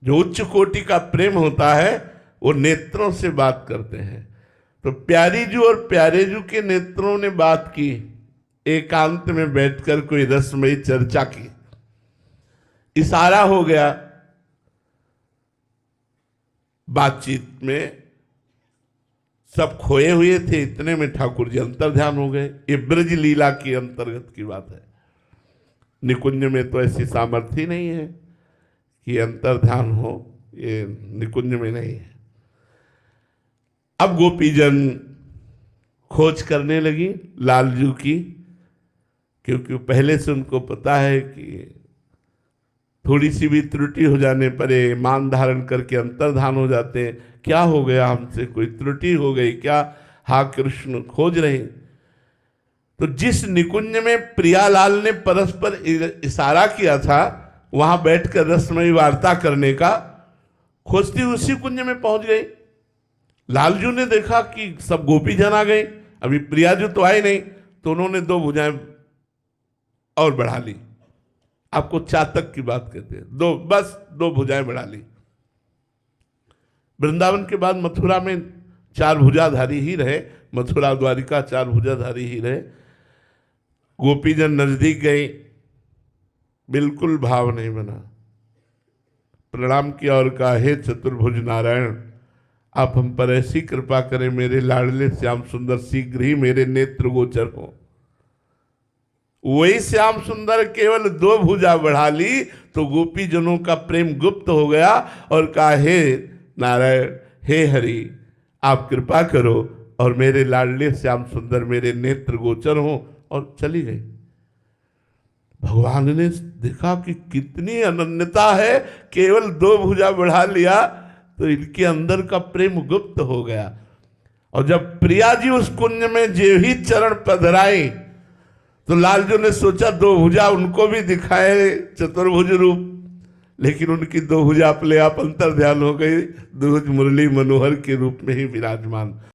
जो उच्च कोटि का प्रेम होता है वो नेत्रों से बात करते हैं। तो प्यारी जू और प्यारे जू के नेत्रों ने बात की, एकांत में बैठकर कोई रसमयी चर्चा की, इशारा हो गया बातचीत में। सब खोए हुए थे, इतने में ठाकुर जी अंतर्ध्यान हो गए। ये ब्रज लीला के अंतर्गत की बात है। निकुंज में तो ऐसी सामर्थ्य नहीं है कि अंतर्ध्यान हो, ये निकुंज में नहीं है। अब गोपीजन खोज करने लगी लालजू की, क्योंकि पहले से उनको पता है कि थोड़ी सी भी त्रुटि हो जाने पर ये मान धारण करके अंतर्धान हो जाते हैं। क्या हो गया हमसे, कोई त्रुटि हो गई क्या? हा कृष्ण खोज रहे। तो जिस निकुंज में प्रियालाल ने परस्पर इशारा किया था, वहां बैठकर रसमयी वार्ता करने का, खोजती उसी कुंज में पहुंच गई। लालजू ने देखा कि सब गोपीजन आ गए, अभी प्रियाजू तो आए नहीं, तो उन्होंने दो भुजाएं और बढ़ा ली। आपको चातक की बात कहते हैं, दो भुजाएं बढ़ा ली। वृंदावन के बाद मथुरा में चार भुजाधारी ही रहे, मथुरा द्वारिका चार भुजाधारी ही रहे। गोपीजन नजदीक गए, बिल्कुल भाव नहीं बना। प्रणाम किया और कहा, हे चतुर्भुज नारायण, आप हम पर ऐसी कृपा करें, मेरे लाडले श्याम सुंदर शीघ्र ही मेरे नेत्र गोचर हो। वही श्याम सुंदर केवल दो भुजा बढ़ा ली तो गोपीजनों का प्रेम गुप्त हो गया और कहा, हे नारायण, हे हरि, आप कृपा करो और मेरे लाडले श्याम सुंदर मेरे नेत्र गोचर हो, और चली गई। भगवान ने देखा कि कितनी अनन्यता है, केवल दो भुजा बढ़ा लिया तो इनके अंदर का प्रेम गुप्त हो गया। और जब प्रिया जी उस कुंज में जे ही चरण पधराए तो लालजू ने सोचा दो भुजा उनको भी दिखाए चतुर्भुज रूप, लेकिन उनकी दो भुजा अपने आप अंतर्ध्यान हो गई, दुर्ज मुरली मनोहर के रूप में ही विराजमान।